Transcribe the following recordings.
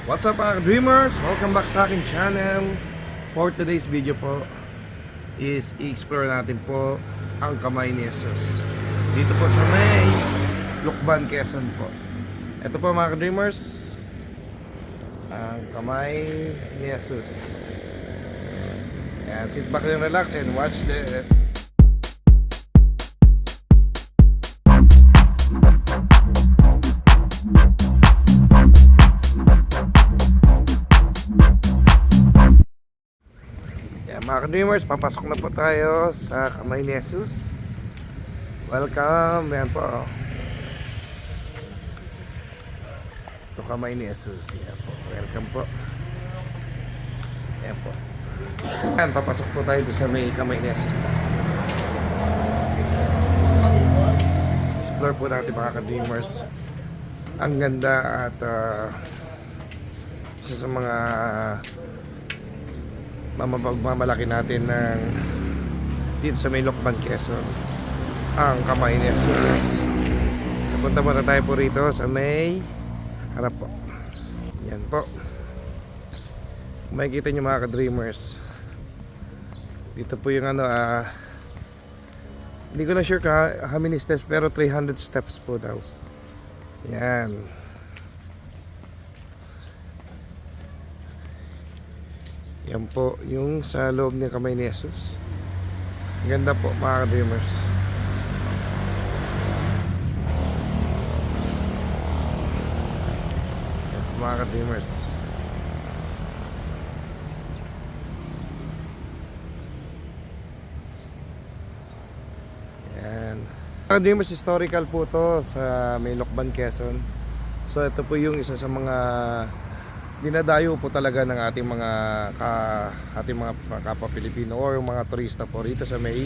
What's up mga dreamers? Welcome back sa aking channel. For today's video po is i-explore natin po ang kamay ni Jesus. Dito po sa may Lukban, Quezon po. Ito po mga dreamers, ang kamay ni Jesus. Yan, sit back and relax and watch this. Mga dreamers, papasok na po tayo sa kamay ni Jesus. Welcome, yan po. Ito kamay ni Jesus. Yan po, welcome po. Yan po. Yan, papasok po tayo sa may kamay ni Jesus. Explore po natin mga dreamers. Ang ganda at isa sa mga mamapagmamalaki natin ng dito sa may Lukban, Quezon, ang kamay ni Jesus. So punta muna tayo po rito sa may harap po. Yan po. Kung makikita nyo mga ka-dreamers, dito po yung hindi ko na sure how many steps, pero 300 steps po daw. Yan. Yan po yung sa loob ng kamay ni Jesus. Ganda po mga ka-dreamers. Yan po mga ka-dreamers. Yan. Mga ka-dreamers, historical po to sa may Lukban, Quezon. So ito po yung isa sa mga dinadayo po talaga ng ating mga kapwa Pilipino or mga turista po rito sa may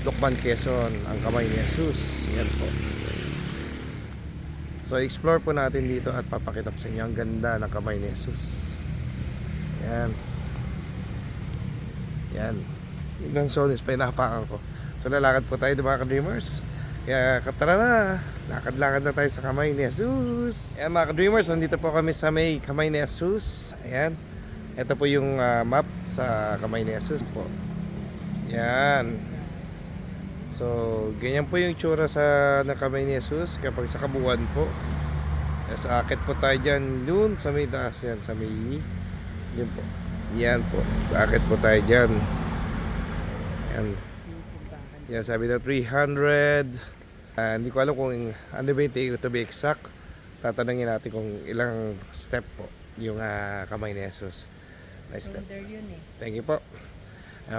Lukban, Quezon, ang kamay ni Jesus. Yan po. So explore po natin dito at papakita ko sa inyo ang ganda ng kamay ni Jesus. Yan. Yan. Yung sonis pa inahapakan ko. So lalakad po tayo mga ka-dreamers. Kaya tara na, lakad-lakad na tayo sa kamay ni Jesus. Ayan mga ka-dreamers, nandito po kami sa may kamay ni Jesus. Ayan, ito po yung map sa kamay ni Jesus po. Ayan. So, ganyan po yung itsura sa kamay ni Jesus kapag sa kabuuan po. Sa akit po tayo dyan, dun sa may taas yan, sa may yun po. Yan po, akit po tayo dyan. Ayan. Yan, sabi na 300. Hindi ko alam kung ano ba yung to be exact. Tatanungin natin kung ilang step po yung kamay ni Jesus. Nice step. Thank you po.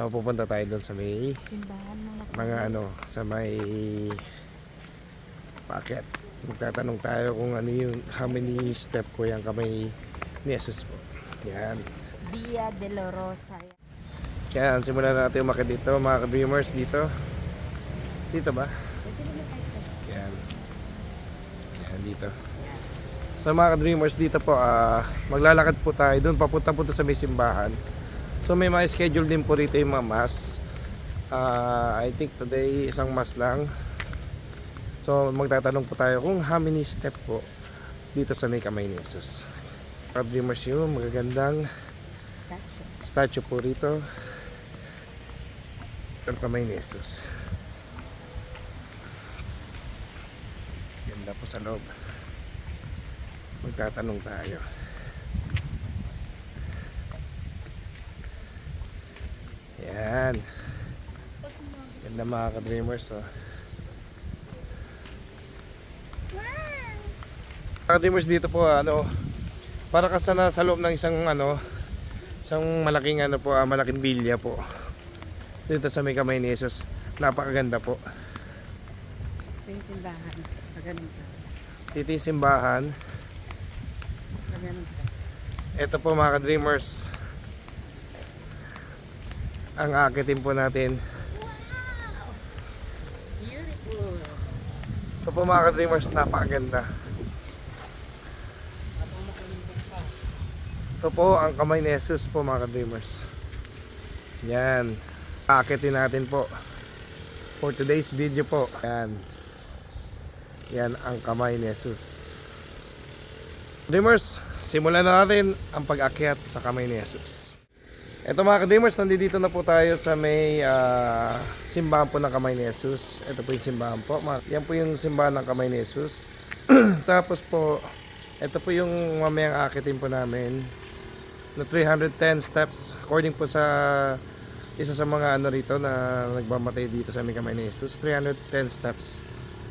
Pupunta tayo doon sa may mga sa may packet. Magtatanong tayo kung ano yung how many step ko yung kamay ni Jesus po. Yan. Via de la Rosa. Yan, simulan natin umakit dito mga ka-dreamers dito. Dito ba? Yan. Yan dito. So mga ka-dreamers dito po, maglalakad po tayo doon, papunta po sa may simbahan. So may mga schedule din po rito yung mga mass. I think today isang mass lang. So magtatanong po tayo kung how many step po dito sa may kamay ni Jesus. Ka-dreamers yung magagandang statue po rito ang kamay ni Jesus. Ganda po sa loob. Magtatanong tayo. Yan. Ganda mga ka-dreamers. Oh. Ka-dreamers dito po para ka sana sa loob ng isang malaking malaking bilya po. Dito sa may kamay ni Jesus. Napakaganda po. Ito yung simbahan. Paganda. Dito yung simbahan. Paganda. Ito po mga ka-dreamers, ang akitin po natin. Wow! Beautiful! Ito po mga ka-dreamers, napakaganda. Ito po ang kamay ni Jesus po mga ka-dreamers. Yan. Akitin natin po for today's video po. Yan. Yan ang kamay ni Jesus. Dreamers, simulan na natin ang pag-akyat sa kamay ni Jesus. Ito mga ka-dreamers, nandito na po tayo sa may simbahan po ng kamay ni Jesus. Ito po yung simbahan po. Yan po yung simbahan ng kamay ni Jesus. Tapos po, ito po yung mamayang akitin po namin na 310 steps according po sa isa sa mga ano rito na nagmamatay dito sa aming kamay ni Jesus. 310 steps.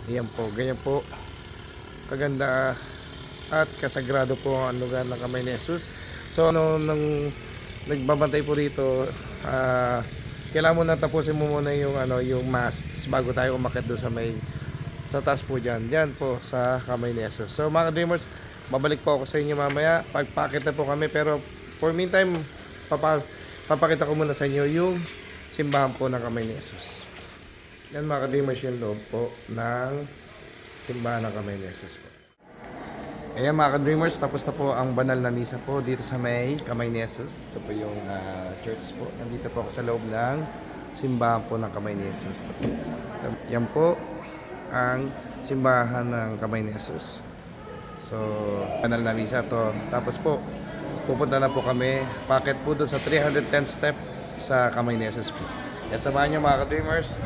Yan po, ganyan po kaganda at kasagrado po ang lugar ng kamay ni Jesus. So nung nagbabantay po rito, kailangan mo na tapusin mo muna yung yung mass bago tayo umakyat doon sa taas po diyan po sa kamay ni Jesus. So mga dreamers, babalik po ako sa inyo mamaya. Pagpakita po kami, pero for meantime papakita ko muna sa inyo yung simbahan po ng kamay ni Jesus. Yan mga dreamers, yung loob po ng simbahan ng kamay ni Jesus po. Ayan mga ka-dreamers, tapos na po ang banal na misa po dito sa may kamay ni Jesus. Ito po yung church po. Nandito po ako sa loob ng simbahan po ng kamay ni Jesus. Yan po ang simbahan ng kamay ni Jesus. So, banal na misa to. Tapos po, pupunta na po kami. Packet po doon sa 310 step sa kamay ni Jesus po. Kaya samahan nyo mga ka-dreamers.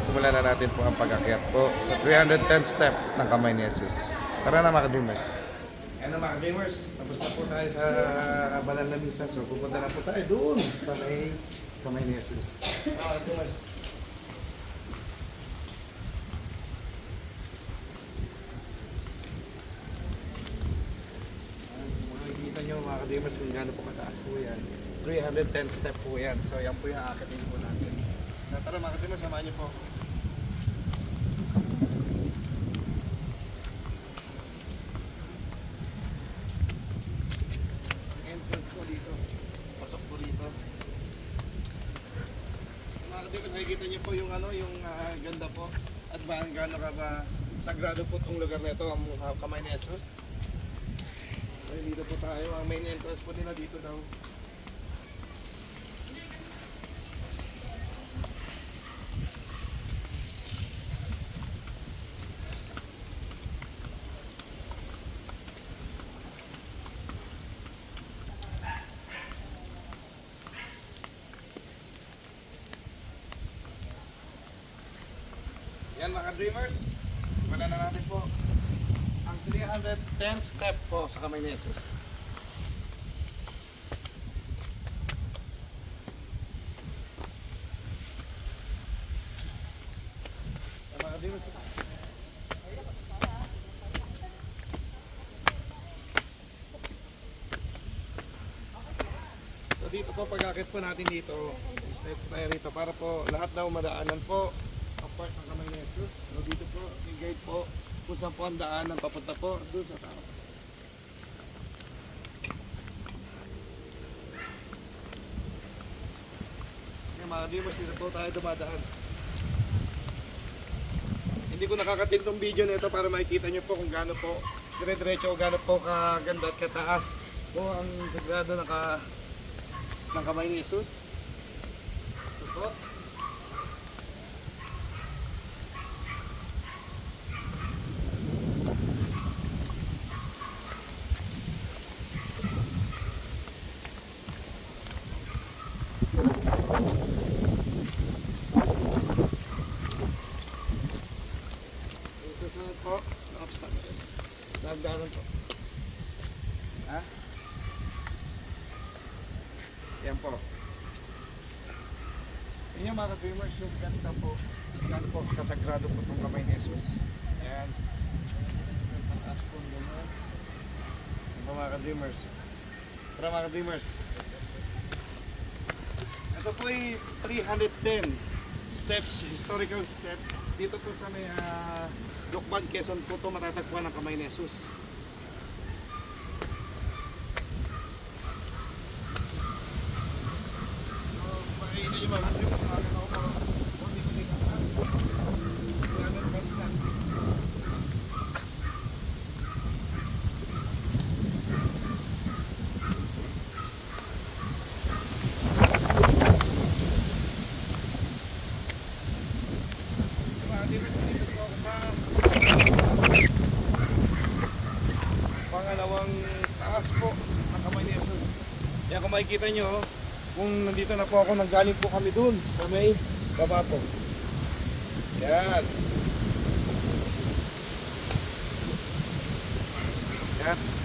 Simulan na natin po ang pag-akyat po sa 310 step ng kamay ni Jesus. Tara na mga ka-dreamers. Ayan na mga dreamers, tapos na po tayo sa banal na misa. So pupunta na po tayo doon sa may kamay ni Jesus. Mga dreamers. Makikita nyo mga dreamers kung gaano po kataas po yan. 310 step po yan. So yan po yung akitin po natin. Tara mga dreamers, samahan nyo po. Nakikita niyo po yung yung ganda po at gaano ka ba sagrado po itong lugar na ito, ang kamay ni Jesus. So, dito po tayo, ang main entrance po nila dito daw. Yan mga dreamers, simulan na natin po ang 310 step po sa kamay ni Jesus. Yan mga dreamers. So dito po, pag-akit po natin dito, step tayo rito para po lahat daw madaanan po ang part ng kamay ni Jesus. So dito po, yung guide po, kung saan po ang daanan papunta po doon sa taas. Yung mga dreamers, dito po tayo dumadaan. Hindi ko nakakatin tong video nito para makikita nyo po kung gaano po dire-diretso o gaano po kaganda at kataas po ang sagrado ng kamay ni Jesus. Ito po. Susunod po, nakapstop. Nagdaanan po. Ha? Yan po. Yan yung mga dreamers, yung ganda po. Ganda po, kasagrado po itong kamay ni Jesus. Ayan. Ang taas po ng ganyan. Yan po mga dreamers. Tara mga dreamers. Ito po ay 310 steps, historical step. Dito po sa may Lukban, Quezon po ito matatagpuan ng kamay ni Jesus. So, makikita nyo mga dreamers, makakita ko po. Hindi ko dito taas. 310 steps. Dito po ako sa Kamay ni Jesus. Yan kung makikita nyo, kung nandito na po ako, nanggaling po kami dun sa may baba po. Yan. Yan.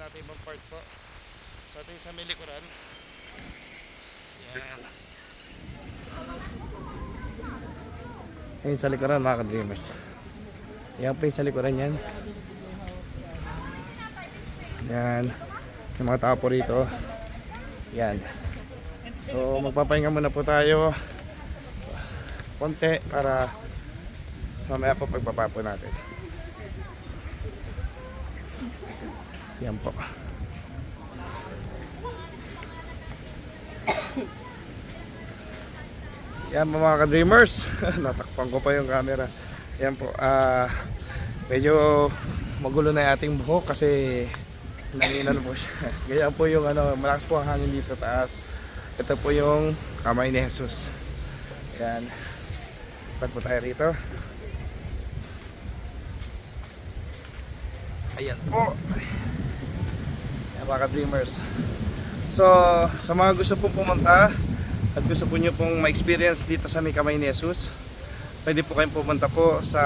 natin ibang part po. Sa ating sa may likuran. Yan. Ayun sa likuran mga ka-dreamers. Yan po yung sa likuran yan. Yan. Yung mga tao po rito. Yan. So magpapahinga muna po tayo konti para mamaya po pagbaba po natin. Yan po. Yan po mga ka-dreamers. Natakpan ko pa yung camera. Yan po. Medyo magulo na yung ating buhok kasi nanginan po siya. Ganyan po yung malakas po ang hangin dito sa taas. Ito po yung kamay ni Jesus. Yan. Ba't po tayo rito? Ayan po. Yan mga ka-dreamers. So, sa mga gusto pong pumunta at gusto po nyo pong ma-experience dito sa may kamay ni Jesus, pwede po kayong pumunta po sa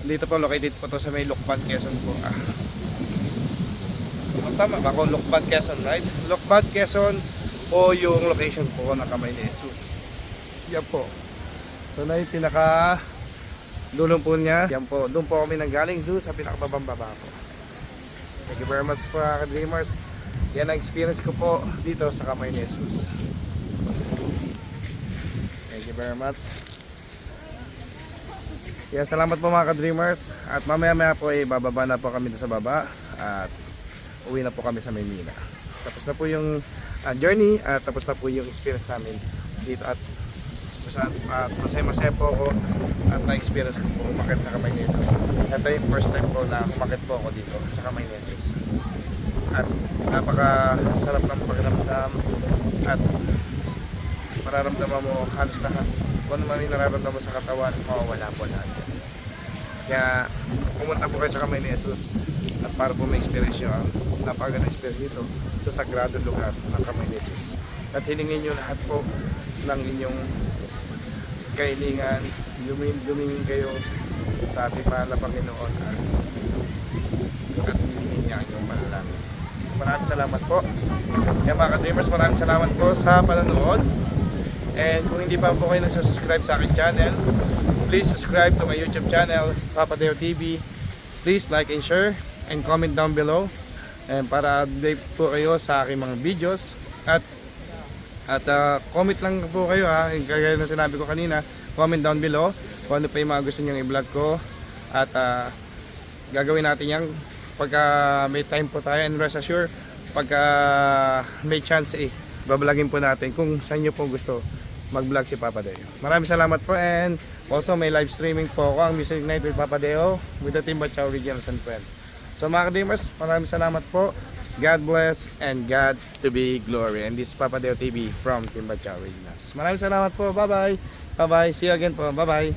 dito po, located po to sa may Lucban, Quezon po. Tama ba kung Lucban, Quezon, right? Lucban, Quezon o yung location po ng kamay ni Jesus. Yan po. So na yung pinaka dulong po niya. Yan po. Doon po kami nanggaling doon sa pinakababang baba po. Thank you very much po mga ka-dreamers. Yan ang experience ko po dito sa kamay ni Jesus. Thank you very much. Yan, salamat po mga ka-dreamers. At mamaya po ay bababa na po kami doon sa baba. At uwi na po kami sa Maynila. Tapos na po yung journey at tapos na po yung experience namin dito at masaya po ako at na-experience ko po umakit sa kamay ni Jesus. Ito yung first time po na umakit po ako dito sa kamay ni Jesus. At napaka-sarap ng pakiramdam at mararamdaman mo halos lahat. Kung ano man yung nararamdaman mo sa katawan, mawawala po lahat. Kaya pumunta po kayo sa kamay ni Jesus at para po ma-experience nyo ang napakaganda experience dito sa sagradong lugar ng kamay ni Jesus. At hilingin nyo lahat po ng inyong kailingan, lumingin kayo sa ating mahal na Panginoon at hilingin niya ang inyong panalangin. Maraming salamat po. Kaya mga ka-dreamers, maraming salamat po sa panonood. And kung hindi pa po kayo nagsusubscribe sa aking channel, please subscribe to my YouTube channel, Papa Deo TV. Please like and share and comment down below. And para update po kayo sa aking mga videos. At comment lang po kayo gaya na sinabi ko kanina, comment down below kung ano pa yung mga gusto nyong i-vlog ko. At gagawin natin yan pagka may time po tayo, and rest assured pagka may chance bablogin po natin kung saan nyo po gusto mag-vlog si Papa Deo. Maraming salamat po, and also may live streaming po ako ang Music Night with Papa Deo with the Team Bachao Regionals and Friends. So mga ka-dreamers, maraming salamat po. God bless and God to be glory. And this is Papa Deo TV from Team Bachao Regionals. Maraming salamat po. Bye bye. Bye bye. See you again po. Bye bye.